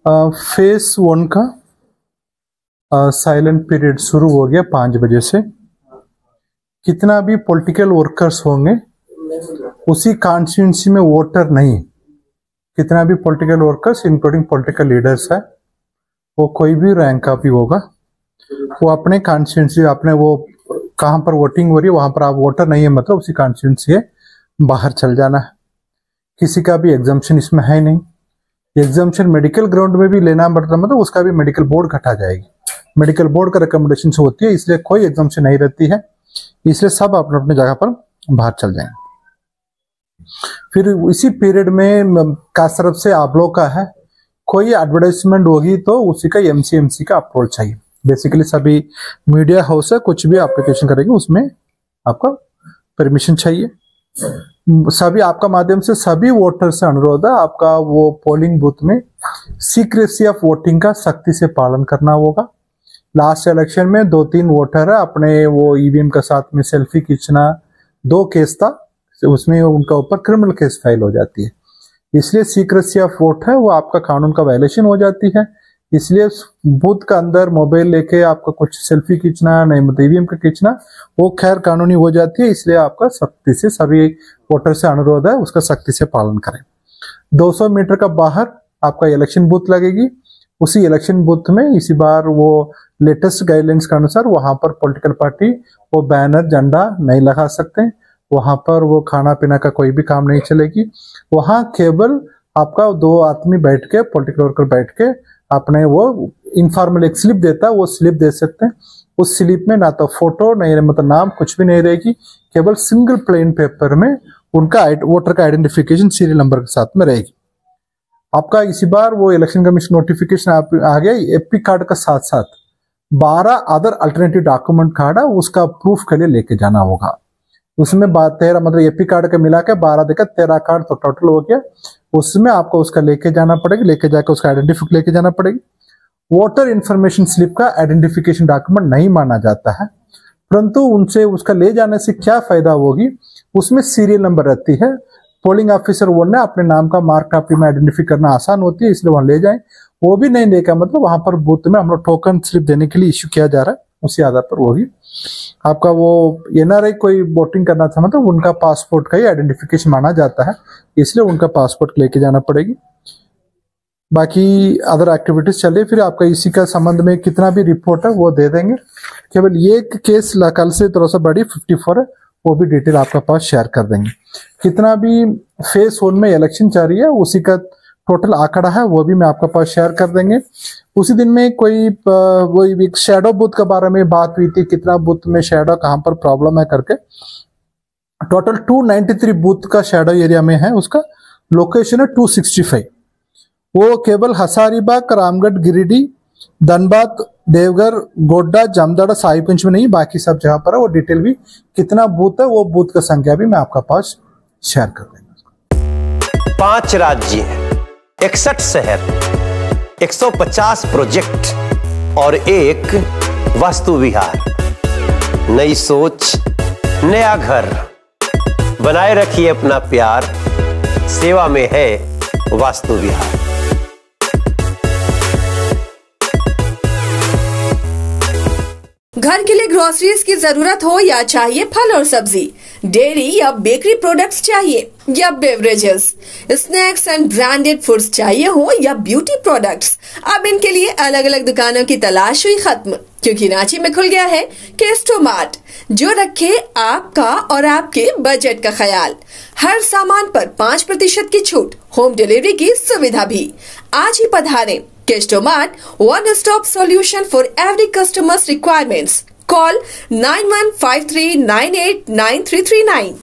Phase 1 का silent period शुरू हो गया 5 बजे से। कितना भी पॉलिटिकल वर्कर्स होंगे उसी कॉन्स्टिट्यूंसी में वोटर नहीं, कितना भी political workers including political leaders है, वो कोई भी रैंक का भी होगा, वो अपने कॉन्स्टिट्यूंसी, अपने वो कहाँ पर वोटिंग हो रही है वहां पर आप वोटर नहीं है मतलब उसी कॉन्स्टिट्यूंसी के बाहर चल जाना है। किसी का भी एग्जाम्पशन इसमें है नहीं। एग्जाम्पशन मेडिकल ग्राउंड में भी लेना पड़ता मतलब उसका भी मेडिकल बोर्ड घटा जाएगी, मेडिकल बोर्ड का रिकमेंडेशन से होती है, इसलिए कोई एग्जाम्पशन नहीं रहती है, इसलिए सब अपने अपने जगह पर बाहर चल जाएंगे। फिर इसी पीरियड में का तरफ से आप लोग का है कोई एडवर्टाइजमेंट होगी तो उसी का एमसीएमसी का अप्रूवल चाहिए। बेसिकली सभी मीडिया हाउस है कुछ भी एप्लीकेशन करेंगे उसमें आपका परमिशन चाहिए। सभी आपका माध्यम से सभी वोटर से अनुरोध है आपका वो पोलिंग बूथ में सीक्रेसी ऑफ वोटिंग का सख्ती से पालन करना होगा। लास्ट इलेक्शन में 2-3 वोटर है अपने वो ईवीएम के साथ में सेल्फी खींचना, 2 केस था उसमें उनका ऊपर क्रिमिनल केस फाइल हो जाती है, इसलिए सीक्रेसी ऑफ वोट है वो आपका कानून का वायलेशन हो जाती है। इसलिए बूथ का अंदर मोबाइल लेके आपका कुछ सेल्फी खींचना नहीं मतलब ईवीएम का खींचना वो खैर कानूनी हो जाती है, इसलिए आपका सख्ती से सभी वोटर से अनुरोध है उसका सख्ती से पालन करें। 200 मीटर का बाहर आपका इलेक्शन बूथ लगेगी, उसी इलेक्शन बूथ में इसी बार वो लेटेस्ट गाइडलाइंस के अनुसार वहां पर पॉलिटिकल पार्टी वो बैनर झंडा नहीं लगा सकते, वहां पर वो खाना पीना का कोई भी काम नहीं चलेगी। वहां केवल आपका 2 आदमी बैठ के पॉलिटिकल वर्कर बैठ के अपने वो इनफॉर्मल एक स्लिप देता है वो स्लिप दे सकते हैं। उस स्लिप में ना तो फोटो नहीं मतलब नाम कुछ भी नहीं रहेगी, केवल सिंगल प्लेन पेपर में उनका वोटर का आइडेंटिफिकेशन सीरियल नंबर के साथ में रहेगी। आपका इसी बार वो इलेक्शन कमीशन नोटिफिकेशन आ गया, एपी कार्ड का साथ साथ 12 अदर अल्टरनेटिव डॉक्यूमेंट कार्ड है उसका प्रूफ के लिए लेके जाना होगा। उसमें 13 मतलब एपी कार्ड का मिला के 12 देकर 13 कार्ड तो टोटल हो गया, उसमें आपको उसका लेके जाना पड़ेगा, लेके जाकर उसका आइडेंटिफिकेशन लेके जाना पड़ेगी। वोटर इन्फॉर्मेशन स्लिप का आइडेंटिफिकेशन डॉक्यूमेंट नहीं माना जाता है, परंतु उनसे उसका ले जाने से क्या फायदा होगी, उसमें सीरियल नंबर रहती है, पोलिंग ऑफिसर वो ने अपने नाम का मार्क कॉपी में आइडेंटिफाई करना आसान होती है, इसलिए वहां ले जाएं। वो भी नहीं लेगा मतलब वहां पर बूथ में हम लोग टोकन स्लिप देने के लिए इश्यू किया जा रहा है, उसी आधार पर होगी। आपका वो एनआरआई कोई वोटिंग करना था मतलब उनका पासपोर्ट का ही आइडेंटिफिकेशन माना जाता है, इसलिए उनका पासपोर्ट लेके जाना पड़ेगी। बाकी अदर एक्टिविटीज चल रही, फिर आपका इसी का संबंध में कितना भी रिपोर्ट है वो दे देंगे। केवल ये केस कल से थोड़ा सा बड़ी 54 है, वो भी डिटेल आपका पास शेयर कर देंगे। कितना भी फेज 1 में इलेक्शन चल रही है उसी का टोटल आंकड़ा है वो भी मैं आपके पास शेयर कर देंगे। उसी दिन में कोई वो एक शैडो बूथ के बारे में बात हुई थी, कितना बूथ में शैडो कहाँ पर प्रॉब्लम है करके। टोटल 293 बूथ का शैडो एरिया में है, उसका लोकेशन है 265। वो केवल हजारीबाग, रामगढ़, गिरिडीह, धनबाद, देवघर, गोड्डा, जामताड़ा, साहिबगंज में नहीं, बाकी सब जगह पर है। वो डिटेल भी कितना बूथ है वो बूथ का संख्या भी मैं आपका पास शेयर कर देंगे। 5 राज्य, 61 शहर, 150 प्रोजेक्ट और एक वास्तु विहार। नई सोच, नया घर, बनाए रखिए अपना प्यार, सेवा में है वास्तु विहार। घर के लिए ग्रोसरीज की जरूरत हो या चाहिए फल और सब्जी, डेयरी या बेकरी प्रोडक्ट्स चाहिए या beverages, snacks and branded foods चाहिए हो या ब्यूटी प्रोडक्ट्स, अब इनके लिए अलग अलग दुकानों की तलाश हुई खत्म, क्योंकि रांची में खुल गया है केस्टो मार्ट, जो रखे आपका और आपके बजट का ख्याल। हर सामान पर 5% की छूट, होम डिलीवरी की सुविधा भी। आज ही पधारें Kesto mart, one stop solution for every customer's requirements. Call 9153989339.